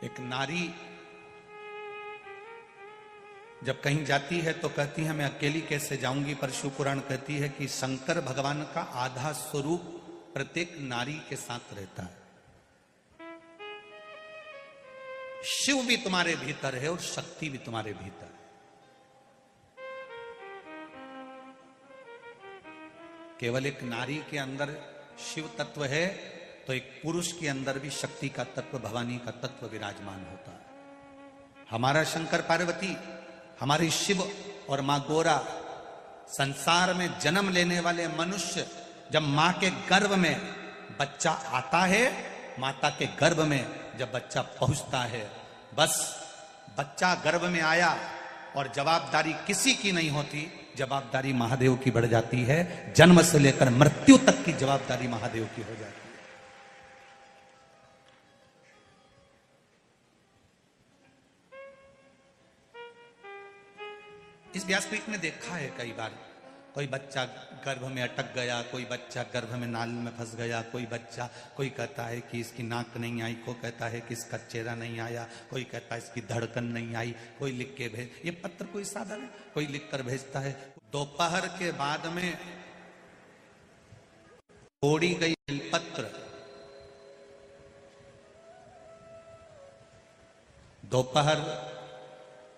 एक नारी जब कहीं जाती है तो कहती है मैं अकेली कैसे जाऊंगी, पर शिव पुराण कहती है कि शंकर भगवान का आधा स्वरूप प्रत्येक नारी के साथ रहता है। शिव भी तुम्हारे भीतर है और शक्ति भी तुम्हारे भीतर है। केवल एक नारी के अंदर शिव तत्व है तो एक पुरुष के अंदर भी शक्ति का तत्व, भवानी का तत्व विराजमान होता है। हमारा शंकर पार्वती, हमारी शिव और मां गोरा, संसार में जन्म लेने वाले मनुष्य जब मां के गर्भ में बच्चा आता है, माता के गर्भ में जब बच्चा पहुंचता है, बस बच्चा गर्भ में आया और जवाबदारी किसी की नहीं होती, जवाबदारी महादेव की बढ़ जाती है। जन्म से लेकर मृत्यु तक की जवाबदारी महादेव की हो जाती है। इस व्यासपीठ में देखा है कई बार, कोई बच्चा गर्भ में अटक गया, कोई बच्चा गर्भ में नाल में फंस गया, कोई कहता है कि इसकी नाक नहीं आई, कोई कहता है कि इसका चेहरा नहीं आया, कोई कहता है इसकी धड़कन नहीं आई, कोई लिख के भेज, ये पत्र कोई साधारण है, कोई लिख कर भेजता है। दोपहर के बाद में तोड़ी गई बेलपत्र, दोपहर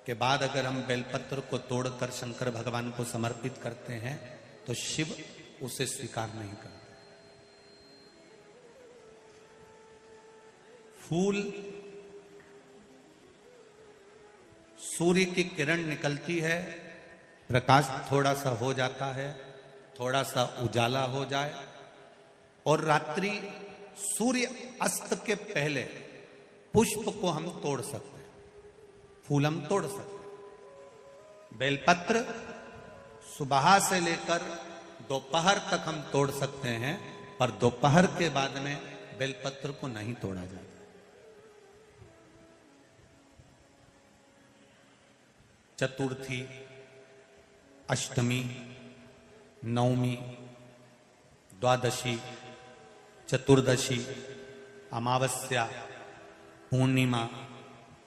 के बाद अगर हम बेलपत्र को तोड़कर शंकर भगवान को समर्पित करते हैं तो शिव उसे स्वीकार नहीं करते। फूल, सूर्य की किरण निकलती है, प्रकाश थोड़ा सा हो जाता है, थोड़ा सा उजाला हो जाए और रात्रि सूर्य अस्त के पहले पुष्प को हम तोड़ सकते हैं, फूल हम तोड़ सकते। बेलपत्र सुबह से लेकर दोपहर तक हम तोड़ सकते हैं, पर दोपहर के बाद में बेलपत्र को नहीं तोड़ा जाता। चतुर्थी, अष्टमी, नवमी, द्वादशी, चतुर्दशी, अमावस्या, पूर्णिमा,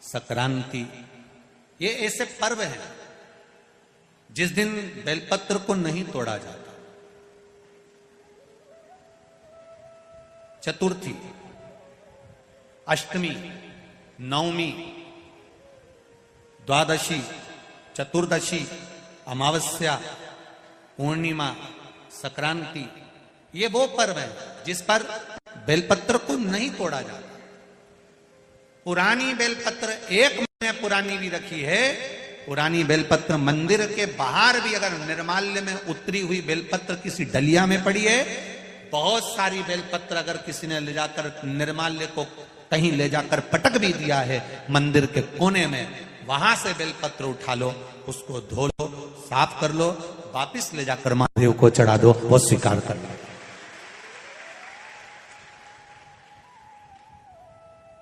संक्रांति, ये ऐसे पर्व हैं जिस दिन बेलपत्र को नहीं तोड़ा जाता। चतुर्थी, अष्टमी, नवमी, द्वादशी, चतुर्दशी, अमावस्या, पूर्णिमा, संक्रांति, ये वो पर्व है जिस पर बेलपत्र को नहीं तोड़ा जाता। पुरानी बेलपत्र 1 महीने पुरानी भी रखी है। पुरानी बेलपत्र मंदिर के बाहर भी अगर निर्माल्य में उतरी हुई बेलपत्र किसी डलिया में पड़ी है, बहुत सारी बेलपत्र अगर किसी ने ले जाकर निर्माल्य को कहीं ले जाकर पटक भी दिया है मंदिर के कोने में, वहां से बेलपत्र उठा लो, उसको धो लो, साफ कर लो, वापिस ले जाकर महादेव को चढ़ा दो, वो स्वीकार कर लो।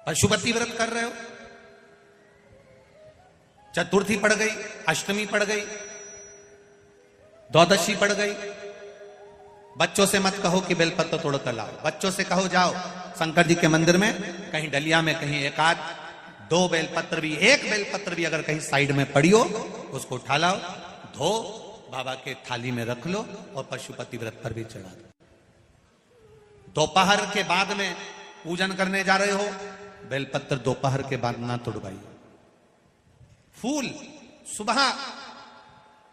पशुपति व्रत कर रहे हो, चतुर्थी पड़ गई, अष्टमी पड़ गई, द्वादशी पड़ गई, बच्चों से मत कहो कि बेलपत्र तोड़ कर लाओ, बच्चों से कहो जाओ शंकर जी के मंदिर में कहीं डलिया में कहीं एक आध 2 बेलपत्र भी, 1 बेलपत्र भी अगर कहीं साइड में पड़ी हो, उसको उठा लाओ, धो, बाबा के थाली में रख लो और पशुपति व्रत पर भी चढ़ा दो। दोपहर के बाद में पूजन करने जा रहे हो, बेलपत्र दोपहर के बाद ना तोड़वाइए। फूल सुबह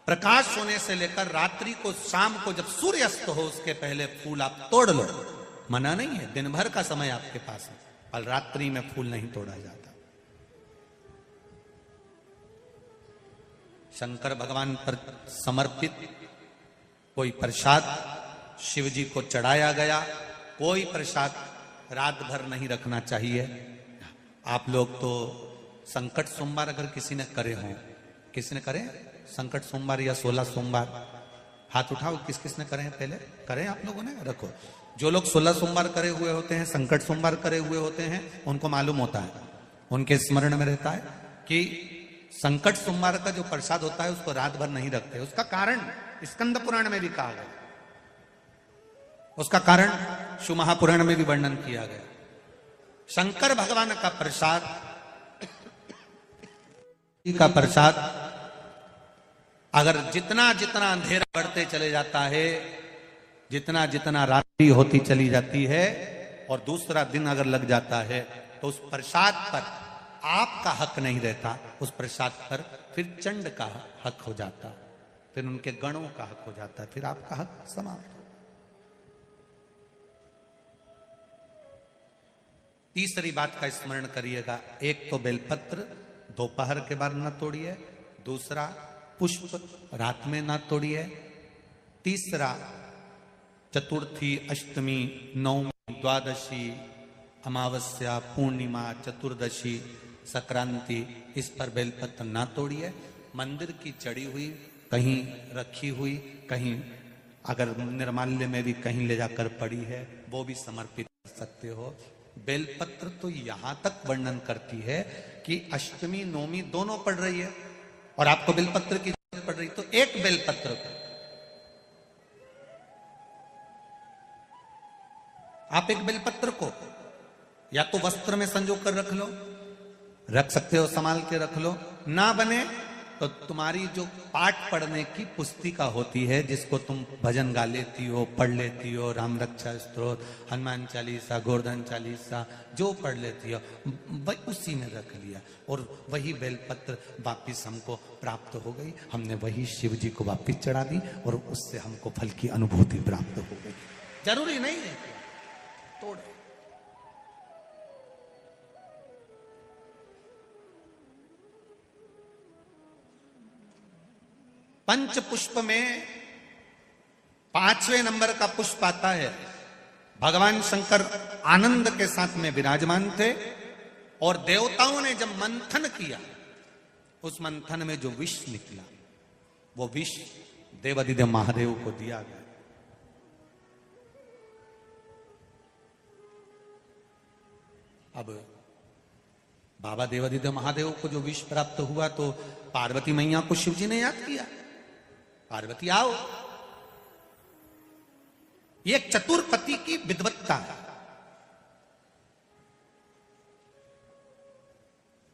प्रकाश होने से लेकर रात्रि को, शाम को जब सूर्य अस्त हो उसके पहले फूल आप तोड़ लो, मना नहीं है, दिन भर का समय आपके पास है, पर रात्रि में फूल नहीं तोड़ा जाता। शंकर भगवान पर समर्पित कोई प्रसाद शिव जी को चढ़ाया गया, कोई प्रसाद रात भर नहीं रखना चाहिए। आप लोग तो संकट सोमवार अगर किसी ने करे हो, किसी ने करे संकट सोमवार या 16 सोमवार, हाथ उठाओ, किस किस ने करे हैं, पहले करें आप लोगों ने, रखो। जो लोग 16 सोमवार करे हुए होते हैं, संकट सोमवार करे हुए होते हैं, उनको मालूम होता है, उनके स्मरण में रहता है कि संकट सोमवार का जो प्रसाद होता है उसको रात भर नहीं रखते। उसका कारण स्कंद पुराण में भी कहा गया, उसका कारण शिव महापुराण में भी वर्णन किया गया। शंकर भगवान का प्रसाद का प्रसाद अगर जितना जितना अंधेरा बढ़ते चले जाता है, जितना जितना रात्रि होती चली जाती है और दूसरा दिन अगर लग जाता है, तो उस प्रसाद पर आपका हक नहीं रहता, उस प्रसाद पर फिर चंड का हक हो जाता, फिर उनके गणों का हक हो जाता, फिर आपका हक समाप्त हो। तीसरी बात का स्मरण करिएगा, एक तो बेलपत्र दोपहर के बाद न तोड़िए, दूसरा पुष्प रात में ना तोड़िए, तीसरा चतुर्थी, अष्टमी, नवमी, द्वादशी, अमावस्या, पूर्णिमा, चतुर्दशी, संक्रांति, इस पर बेलपत्र ना तोड़िए। मंदिर की चढ़ी हुई, कहीं रखी हुई, कहीं अगर निर्माल्य में भी कहीं ले जाकर पड़ी है, वो भी समर्पित कर सकते हो। बेलपत्र तो यहां तक वर्णन करती है कि अष्टमी नवमी दोनों पड़ रही है और आपको बेलपत्र की जरूरत पड़ रही, तो एक बेलपत्र को आप एक बेलपत्र को या तो वस्त्र में संजो कर रख लो, रख सकते हो, संभाल के रख लो, ना बने तो तुम्हारी जो पाठ पढ़ने की पुस्तिका होती है, जिसको तुम भजन गा लेती हो, पढ़ लेती हो, राम रक्षा स्तोत्र, हनुमान चालीसा, गोवर्धन चालीसा, जो पढ़ लेती हो, वही उसी में रख लिया और वही बेलपत्र वापिस हमको प्राप्त हो गई। हमने वही शिव जी को वापिस चढ़ा दी और उससे हमको फल की अनुभूति प्राप्त हो गई। जरूरी नहीं है तोड़। पंच पुष्प में 5वें नंबर का पुष्प आता है। भगवान शंकर आनंद के साथ में विराजमान थे और देवताओं ने जब मंथन किया, उस मंथन में जो विष निकला, वो विष देवादिदेव महादेव को दिया गया। अब बाबा देवादिदेव महादेव को जो विष प्राप्त हुआ, तो पार्वती मैया को शिव जी ने याद किया, पार्वती आओ। ये एक चतुर्पति की विद्वत्ता है।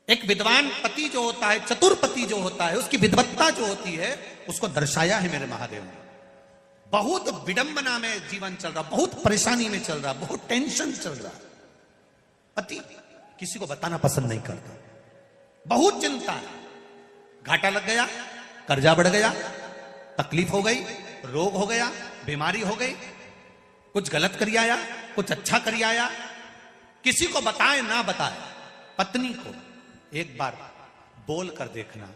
एक विद्वान पति जो होता है, चतुर्पति जो होता है, उसकी विद्वत्ता जो होती है, उसको दर्शाया है मेरे महादेव ने। बहुत विडंबना में जीवन चल रहा, बहुत परेशानी में चल रहा, बहुत टेंशन चल रहा, पति किसी को बताना पसंद नहीं करता, बहुत चिंता है, घाटा लग गया, कर्जा बढ़ गया, तकलीफ हो गई, रोग हो गया, बीमारी हो गई, कुछ गलत कर आया, कुछ अच्छा कर आया, किसी को बताए ना बताए, पत्नी को एक बार बोल कर देखना,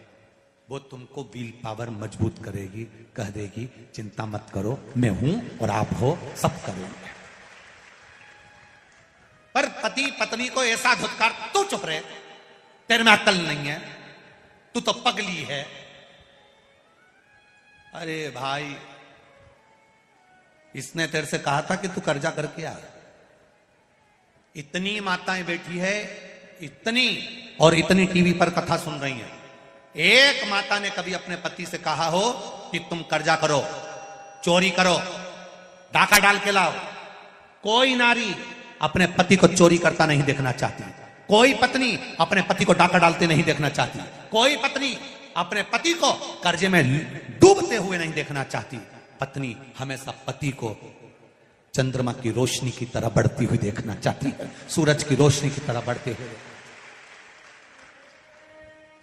वो तुमको विल पावर मजबूत करेगी, कह देगी चिंता मत करो, मैं हूं और आप हो, सब करेंगे। पर पति पत्नी को ऐसा धुतकार, तू चुप रहे, तेरे में अक्ल नहीं है, तू तो पगली है। अरे भाई, इसने तेरे से कहा था कि तू कर्जा करके आ। इतनी माताएं बैठी है, इतनी और इतनी टीवी पर कथा सुन रही हैं, एक माता ने कभी अपने पति से कहा हो कि तुम कर्जा करो, चोरी करो, डाका डाल के लाओ? कोई नारी अपने पति को चोरी करता नहीं देखना चाहती, कोई पत्नी अपने पति को डाका डालते नहीं देखना चाहती, कोई पत्नी अपने पति को कर्जे में डूबते हुए नहीं देखना चाहती। पत्नी हमेशा पति को चंद्रमा की रोशनी की तरह बढ़ती हुई देखना चाहती है, सूरज की रोशनी की तरह बढ़ते हुए।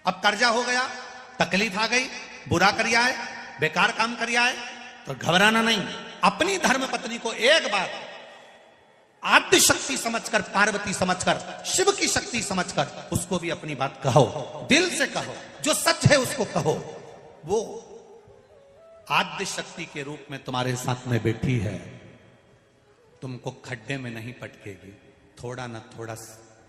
अब कर्जा हो गया, तकलीफ आ गई, बुरा करिया है, बेकार काम करिया है, तो घबराना नहीं। अपनी धर्म पत्नी को एक बार आद्य शक्ति समझकर, पार्वती समझकर, शिव की शक्ति समझकर उसको भी अपनी बात कहो, दिल से कहो, जो सच है उसको कहो। वो आद्य शक्ति के रूप में तुम्हारे साथ में बैठी है, तुमको खड्डे में नहीं पटकेगी, थोड़ा ना थोड़ा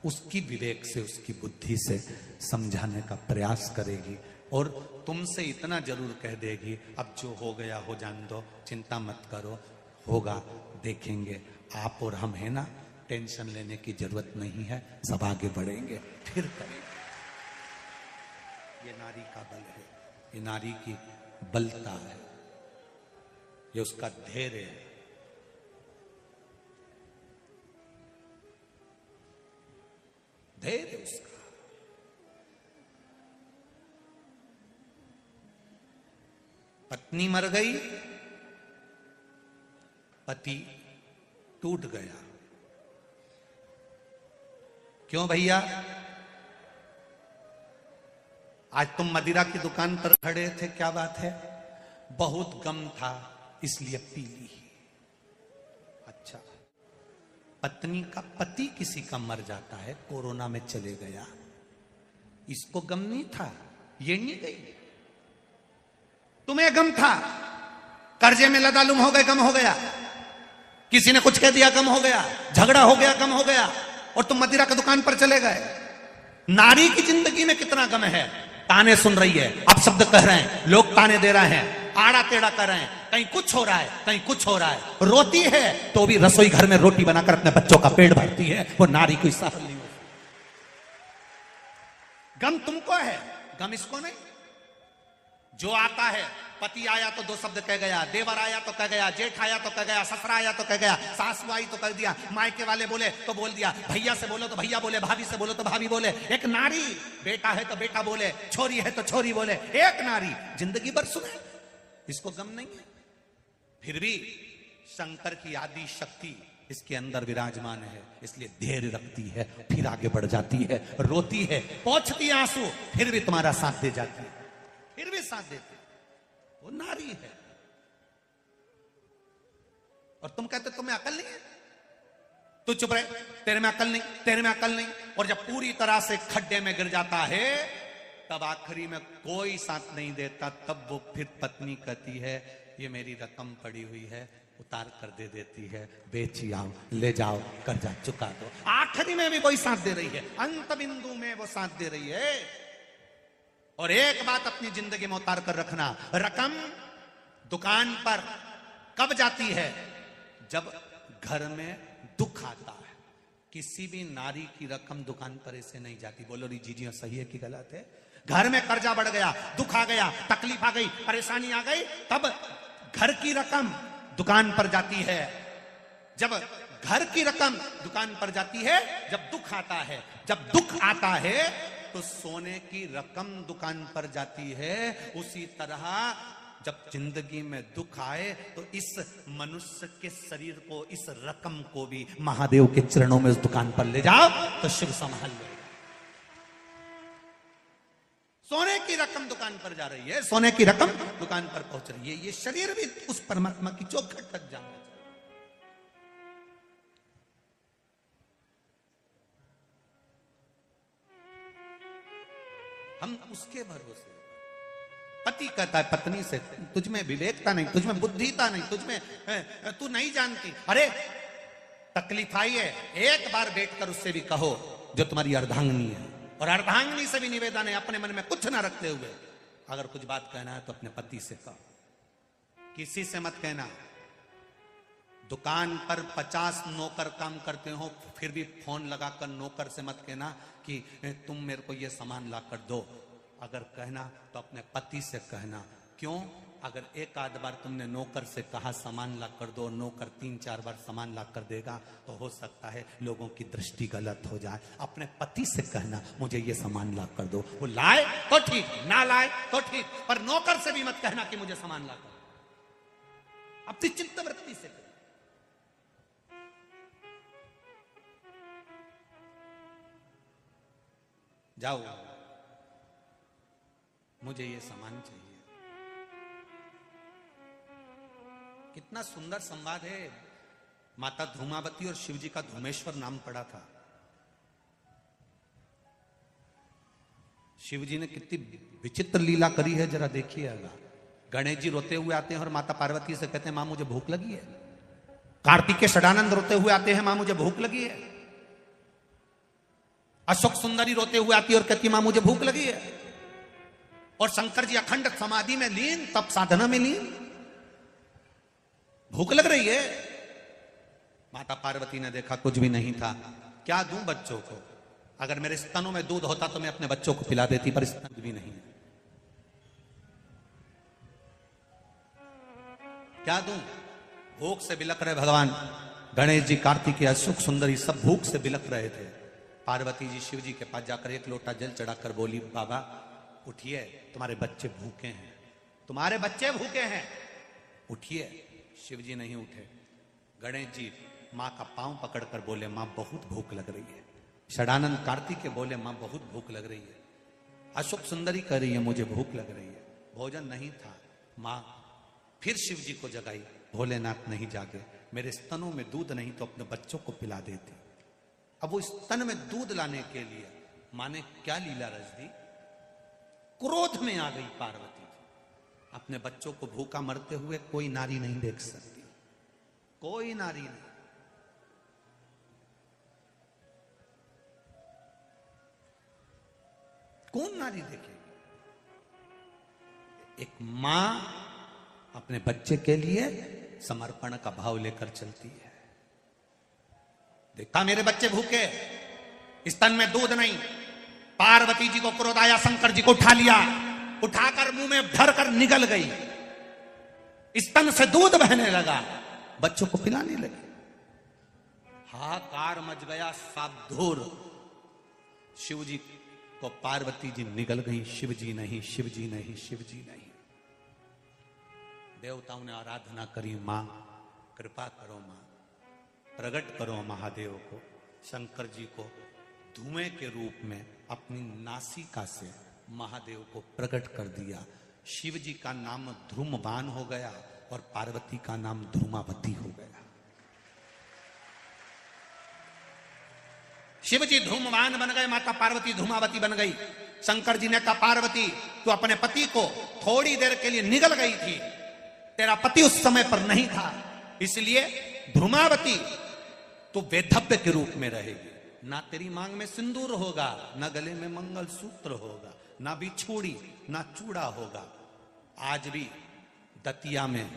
उसकी विवेक से, उसकी बुद्धि से समझाने का प्रयास करेगी और तुमसे इतना जरूर कह देगी, अब जो हो गया हो जान दो, चिंता मत करो, होगा, देखेंगे, आप और हम है ना, टेंशन लेने की जरूरत नहीं है, सब आगे बढ़ेंगे, फिर करेंगे। ये नारी का बल है, ये नारी की बलता है, ये उसका धैर्य है। धैर्य उसका। पत्नी मर गई, पति टूट गया। क्यों भैया? आज तुम मदिरा की दुकान पर खड़े थे, क्या बात है? बहुत गम था इसलिए पी ली। अच्छा, पत्नी का पति किसी का मर जाता है, कोरोना में चले गया, इसको गम नहीं था, ये नहीं गई। तुम्हें गम था, कर्जे में लदालुम हो गए, गम हो गया। किसी ने कुछ कह दिया, गम हो गया। झगड़ा हो गया, गम हो गया। और तुम मदिरा की दुकान पर चले गए। नारी की जिंदगी में कितना गम है। ताने सुन रही है, आप शब्द कह रहे हैं, लोग ताने दे रहे हैं, आड़ा टेढ़ा कर रहे हैं, कहीं कुछ हो रहा है, कहीं कुछ हो रहा है। रोती है तो भी रसोई घर में रोटी बनाकर अपने बच्चों का पेट भरती है। वो नारी कोई सहल नहीं होती। गम तुमको है, गम इसको नहीं। जो आता है, पति आया तो दो शब्द कह गया, देवर आया तो कह गया, जेठ आया तो कह गया, ससुरा आया तो कह गया, सासू आई तो कह दिया, मायके वाले बोले तो बोल दिया, भैया से बोलो तो भैया बोले, भाभी से बोलो तो भाभी बोले। एक नारी, बेटा है तो बेटा बोले, छोरी है तो छोरी बोले। एक नारी जिंदगी भर सुने, इसको गम नहीं है। फिर भी शंकर की आदि शक्ति इसके अंदर विराजमान है, इसलिए धैर्य रखती है, फिर आगे बढ़ जाती है, रोती है, पोंछती आंसू, फिर भी तुम्हारा साथ दे जाती है, फिर भी साथ देती। वो नारी है। और तुम कहते तुम्हें अकल नहीं है, तू चुप रहे, तेरे में अकल नहीं, तेरे में अकल नहीं। और जब पूरी तरह से खड्डे में गिर जाता है, तब आखिरी में कोई साथ नहीं देता, तब वो फिर पत्नी कहती है, ये मेरी रकम पड़ी हुई है, उतार कर दे देती है, बेच आओ, ले जाओ, कर्जा चुका दो। आखिरी में भी वही साथ दे रही है, अंत बिंदु में वो साथ दे रही है। और एक बात अपनी जिंदगी में उतार कर रखना, रकम दुकान पर कब जाती है? जब घर में दुख आता है। किसी भी नारी की रकम दुकान पर ऐसे नहीं जाती। बोलो री जीजी सही है कि गलत है? घर में कर्जा बढ़ गया, दुख आ गया, तकलीफ आ गई, परेशानी आ गई, तब घर की रकम दुकान पर जाती है। जब घर की रकम दुकान पर जाती है, जब दुख आता है। जब दुख आता है तो सोने की रकम दुकान पर जाती है। उसी तरह जब जिंदगी में दुख आए तो इस मनुष्य के शरीर को, इस रकम को भी महादेव के चरणों में उस दुकान पर ले जाओ तो शिव संभाल ले। सोने की रकम दुकान पर जा रही है, सोने की रकम दुकान पर पहुंच रही है। ये शरीर भी उस परमात्मा की चौखट तक जाना चाहिए। हम उसके भरोसे। पति कहता है पत्नी से, तुझमें विवेकता नहीं, तुझमें बुद्धिता नहीं, तुझमें तू नहीं जानती। अरे तकलीफ आई है, एक बार बैठकर उससे भी कहो जो तुम्हारी अर्धांगिनी है। और अर्धांगिनी से भी निवेदन है, अपने मन में कुछ ना रखते हुए अगर कुछ बात कहना है तो अपने पति से कहो, किसी से मत कहना। दुकान पर 50 नौकर काम करते हो, फिर भी फोन लगाकर नौकर से मत कहना कि तुम मेरे को ये सामान ला कर दो। अगर कहना तो अपने पति से कहना। क्यों? अगर एक आध बार तुमने नौकर से कहा सामान ला कर दो, नौकर 3-4 बार सामान ला कर देगा तो हो सकता है लोगों की दृष्टि गलत हो जाए। अपने पति से कहना मुझे ये सामान ला कर दो। वो लाए तो ठीक, ना लाए तो ठीक, पर नौकर से भी मत कहना कि मुझे सामान ला कर। अपनी चित्त वृत्ति से कहना। जाओ, मुझे ये सामान चाहिए। कितना सुंदर संवाद है। माता धूमावती और शिवजी का धूमेश्वर नाम पड़ा था। शिवजी ने कितनी विचित्र लीला करी है, जरा देखिएगा। गणेश जी रोते हुए आते हैं और माता पार्वती से कहते हैं मां मुझे भूख लगी है। कार्तिकेय षडानंद रोते हुए आते हैं, मां मुझे भूख लगी है। अशोक सुंदरी रोते हुए आती है और कहती मां मुझे भूख लगी है। और शंकर जी अखंड समाधि में लीन, तप साधना में लीन, भूख लग रही है। माता पार्वती ने देखा कुछ भी नहीं था। क्या दूं बच्चों को? अगर मेरे स्तनों में दूध होता तो मैं अपने बच्चों को पिला देती, पर स्तन भी नहीं है। क्या दूं? भूख से बिलख रहे भगवान गणेश जी, कार्तिकेय, अशोक सुंदरी सब भूख से बिलख रहे थे। पार्वती जी शिव जी के पास जाकर एक लोटा जल चढ़ाकर बोली बाबा उठिए, तुम्हारे बच्चे भूखे हैं। तुम्हारे बच्चे भूखे हैं, उठिए। शिव जी नहीं उठे। गणेश जी मां का पांव पकड़कर बोले, मां बहुत भूख लग रही है। षडानंद कार्तिकेय बोले, मां बहुत भूख लग रही है। अशोक सुंदरी कह रही है, मुझे भूख लग रही है। भोजन नहीं था। मां फिर शिव जी को जगाई, भोलेनाथ नहीं जागे, मेरे स्तनों में दूध नहीं तो अपने बच्चों को पिला देती। अब वो स्तन में दूध लाने के लिए मां ने क्या लीला रच दी, क्रोध में आ गई पार्वती जी। अपने बच्चों को भूखा मरते हुए कोई नारी नहीं देख सकती, कोई नारी नहीं। कौन नारी देखेगी? एक मां अपने बच्चे के लिए समर्पण का भाव लेकर चलती है। देखा मेरे बच्चे भूखे, स्तन में दूध नहीं। पार्वती जी को क्रोध आया, शंकर जी को उठा लिया, उठाकर मुंह में भरकर निगल गई। स्तन से दूध बहने लगा, बच्चों को पिलाने लगे। हाहाकार मच गया, साबधूर। शिव जी को पार्वती जी निगल गई, शिव जी नहीं, शिव जी नहीं, शिव जी नहीं। देवताओं ने आराधना करी, मां कृपा करो, मां प्रकट करो महादेव को। शंकर जी को धुएं के रूप में अपनी नासिका से महादेव को प्रकट कर दिया। शिव जी का नाम ध्रुमवान हो गया और पार्वती का नाम ध्रुमावती हो गया। शिव जी ध्रुमवान बन गए, माता पार्वती ध्रुमावती बन गई। शंकर जी ने कहा, पार्वती तू अपने पति को थोड़ी देर के लिए निगल गई थी, तेरा पति उस समय पर नहीं था, इसलिए ध्रुमावती तो वैधव्य के रूप में रहेगी। ना तेरी मांग में सिंदूर होगा, ना गले में मंगलसूत्र होगा, ना बिछोड़ी, ना चूड़ा होगा। आज भी दतिया में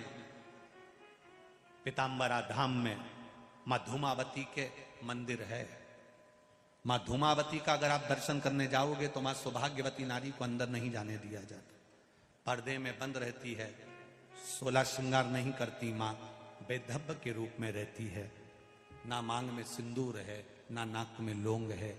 पीताम्बरा धाम में मां धूमावती के मंदिर है। मां धूमावती का अगर आप दर्शन करने जाओगे तो मां सौभाग्यवती नारी को अंदर नहीं जाने दिया जाता, पर्दे में बंद रहती है, 16 श्रृंगार नहीं करती। मां वैधव्य के रूप में रहती है। ना मांग में सिंदूर है, ना नाक में लौंग है,